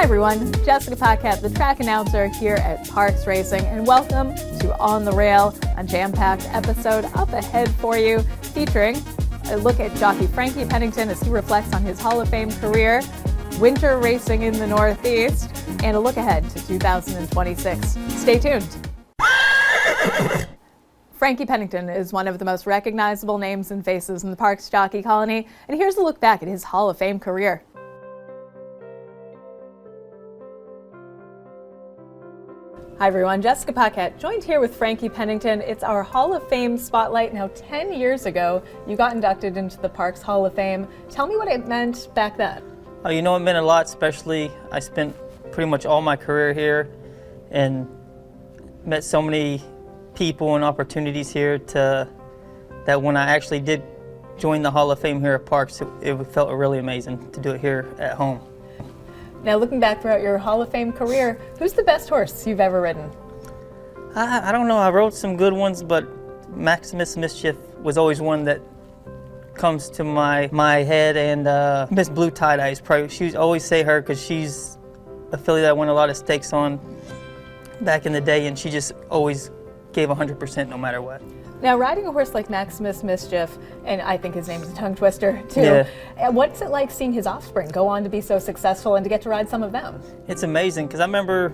Hi everyone, Jessica Paquette, the track announcer here at Parks Racing, and welcome to On the Rail, a jam-packed episode up ahead for you, featuring a look at jockey Frankie Pennington as he reflects on his Hall of Fame career, winter racing in the Northeast, and a look ahead to 2026. Stay tuned. Frankie Pennington is one of the most recognizable names and faces in the Parks jockey colony, and here's a look back at his Hall of Fame career. Hi everyone, Jessica Paquette, joined here with Frankie Pennington. It's our Hall of Fame spotlight. Now 10 years ago, you got inducted into the Parks Hall of Fame. Tell me what it meant back then. Oh, you know, it meant a lot, especially I spent pretty much all my career here and met so many people and opportunities here that when I actually did join the Hall of Fame here at Parks, it felt really amazing to do it here at home. Now looking back throughout your Hall of Fame career, who's the best horse you've ever ridden? I don't know, I rode some good ones, but Maximus Mischief was always one that comes to my head, and Miss Blue Tie-Dye is probably, she always say her because she's a filly that I won a lot of stakes on back in the day, and she just always gave 100% no matter what. Now riding a horse like Maximus Mischief, and I think his name's a tongue twister too, what's it like seeing his offspring go on to be so successful and to get to ride some of them? It's amazing, because I remember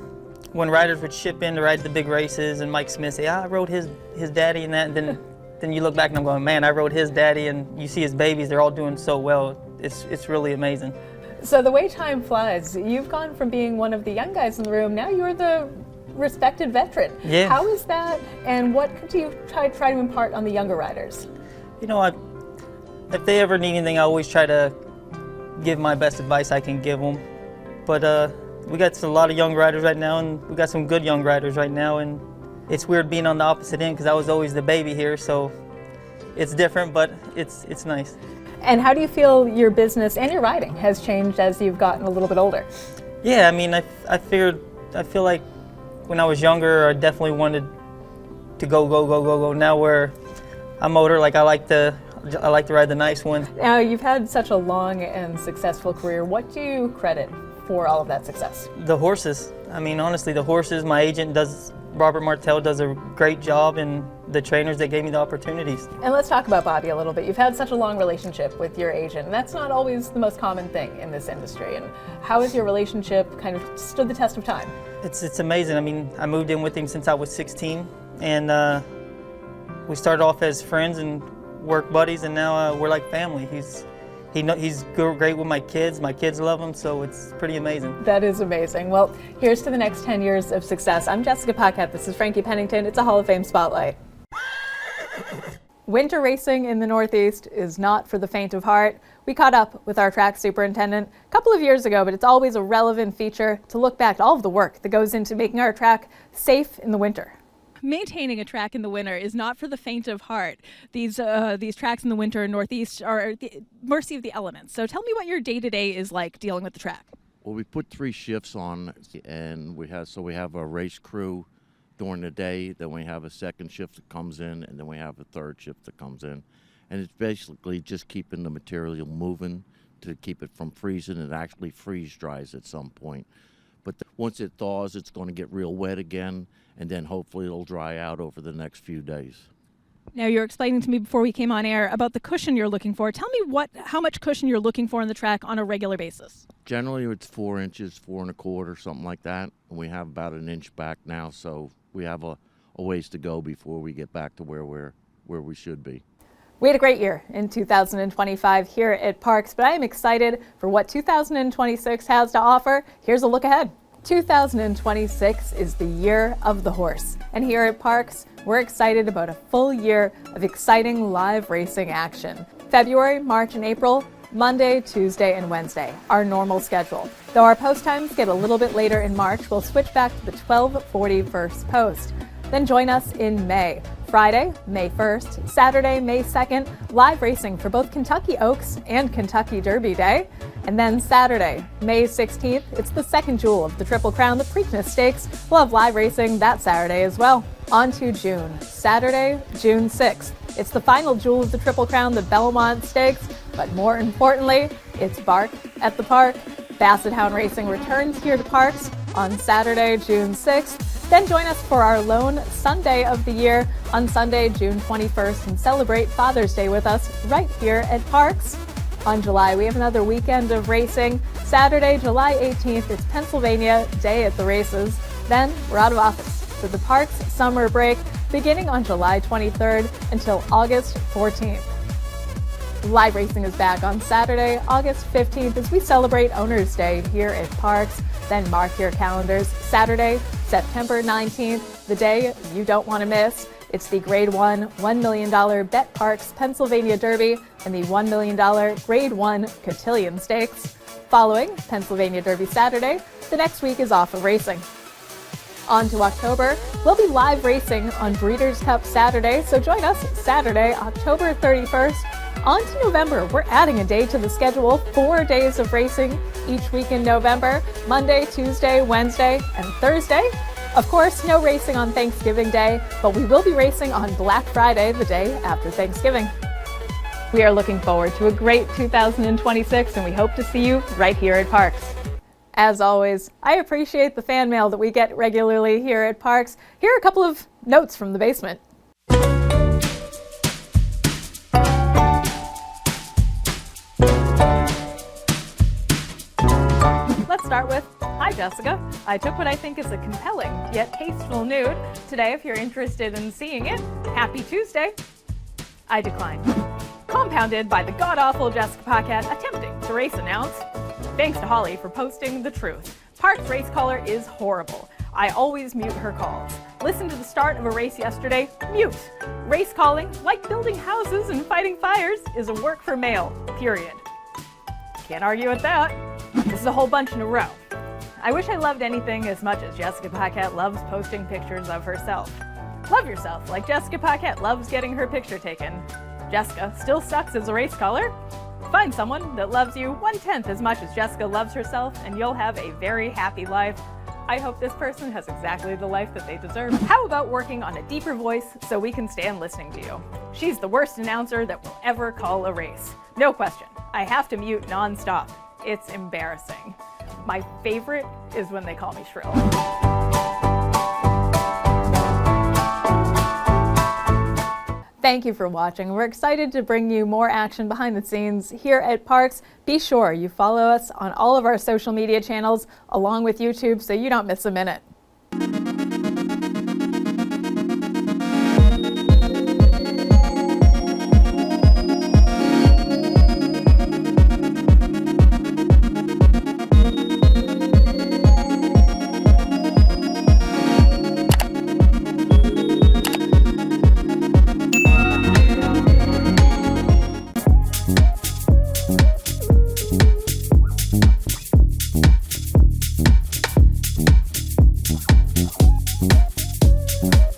when riders would ship in to ride the big races and Mike Smith say, I rode his daddy and that, and then you look back and I'm going, man, I rode his daddy, and you see his babies, they're all doing so well. It's really amazing. So the way time flies, you've gone from being one of the young guys in the room, now you're the respected veteran. Yeah. How is that, and what could you try to impart on the younger riders? You know, if they ever need anything, I always try to give my best advice I can give them. But we got a lot of young riders right now, and we got some good young riders right now, and it's weird being on the opposite end because I was always the baby here, so it's different, but it's nice. And how do you feel your business and your riding has changed as you've gotten a little bit older? Yeah, I mean, I feel like when I was younger, I definitely wanted to go. Now where I'm older, like I like to ride the nice one. Now you've had such a long and successful career. What do you credit for all of that success? The horses. I mean, honestly, the horses. My agent Robert Martell does a great job, and the trainers that gave me the opportunities. And let's talk about Bobby a little bit. You've had such a long relationship with your agent, and that's not always the most common thing in this industry. And how has your relationship kind of stood the test of time? It's amazing. I mean, I moved in with him since I was 16, and we started off as friends and work buddies, and now we're like family. He's great with my kids. My kids love him, so it's pretty amazing. That is amazing. Well, here's to the next 10 years of success. I'm Jessica Paquette. This is Frankie Pennington. It's a Hall of Fame Spotlight. Winter racing in the Northeast is not for the faint of heart. We caught up with our track superintendent a couple of years ago, but it's always a relevant feature to look back at all of the work that goes into making our track safe in the winter. Maintaining a track in the winter is not for the faint of heart. These tracks in the winter in Northeast are at the mercy of the elements. So tell me what your day-to-day is like dealing with the track. Well, we put 3 shifts on, and we have a race crew during the day, then we have a second shift that comes in, and then we have a third shift that comes in. And it's basically just keeping the material moving to keep it from freezing. It actually freeze dries at some point. But once it thaws, it's going to get real wet again, and then hopefully it'll dry out over the next few days. Now, you're explaining to me before we came on air about the cushion you're looking for. Tell me how much cushion you're looking for in the track on a regular basis. Generally, it's 4 inches, 4 1/4, something like that. And we have about an inch back now, so we have a ways to go before we get back to where we should be. We had a great year in 2025 here at Parks, but I am excited for what 2026 has to offer. Here's a look ahead. 2026 is the year of the horse, and here at Parks, we're excited about a full year of exciting live racing action. February, March, and April, Monday, Tuesday, and Wednesday, our normal schedule. Though our post times get a little bit later in March, we'll switch back to the 12:40 first post. Then join us in May. Friday, May 1st, Saturday, May 2nd, live racing for both Kentucky Oaks and Kentucky Derby Day. And then Saturday, May 16th, it's the second jewel of the Triple Crown, the Preakness Stakes. We'll have live racing that Saturday as well. On to June. Saturday, June 6th. It's the final jewel of the Triple Crown, the Belmont Stakes. But more importantly, it's Bark at the Park. Basset Hound Racing returns here to Parks on Saturday, June 6th. Then join us for our lone Sunday of the year on Sunday, June 21st, and celebrate Father's Day with us right here at Parks. On July, we have another weekend of racing. Saturday, July 18th, it's Pennsylvania Day at the Races. Then we're out of office for the Parks summer break beginning on July 23rd until August 14th. Live racing is back on Saturday, August 15th as we celebrate Owners Day here at Parks. Then mark your calendars. Saturday, September 19th, the day you don't want to miss. It's the Grade 1 $1 million Bet Parks Pennsylvania Derby and the $1 million Grade 1 Cotillion Stakes. Following Pennsylvania Derby Saturday, the next week is off of racing. On to October, we'll be live racing on Breeders' Cup Saturday, so join us Saturday, October 31st. On to November, we're adding a day to the schedule, 4 days of racing each week in November, Monday, Tuesday, Wednesday, and Thursday. Of course, no racing on Thanksgiving Day, but we will be racing on Black Friday, the day after Thanksgiving. We are looking forward to a great 2026, and we hope to see you right here at Parks. As always, I appreciate the fan mail that we get regularly here at Parks. Here are a couple of notes from the basement. Let's start with, hi Jessica. I took what I think is a compelling yet tasteful nude today. If you're interested in seeing it, happy Tuesday. I declined. Compounded by the god-awful Jessica Paquette attempting to race announce. Thanks to Holly for posting the truth. Park's race caller is horrible. I always mute her calls. Listen to the start of a race yesterday, mute. Race calling, like building houses and fighting fires, is a work for male, period. Can't argue with that. This is a whole bunch in a row. I wish I loved anything as much as Jessica Paquette loves posting pictures of herself. Love yourself like Jessica Paquette loves getting her picture taken. Jessica still sucks as a race caller. Find someone that loves you 1/10 as much as Jessica loves herself, and you'll have a very happy life. I hope this person has exactly the life that they deserve. How about working on a deeper voice so we can stand listening to you? She's the worst announcer that will ever call a race. No question. I have to mute nonstop. It's embarrassing. My favorite is when they call me shrill. Thank you for watching. We're excited to bring you more action behind the scenes here at Parks. Be sure you follow us on all of our social media channels along with YouTube so you don't miss a minute.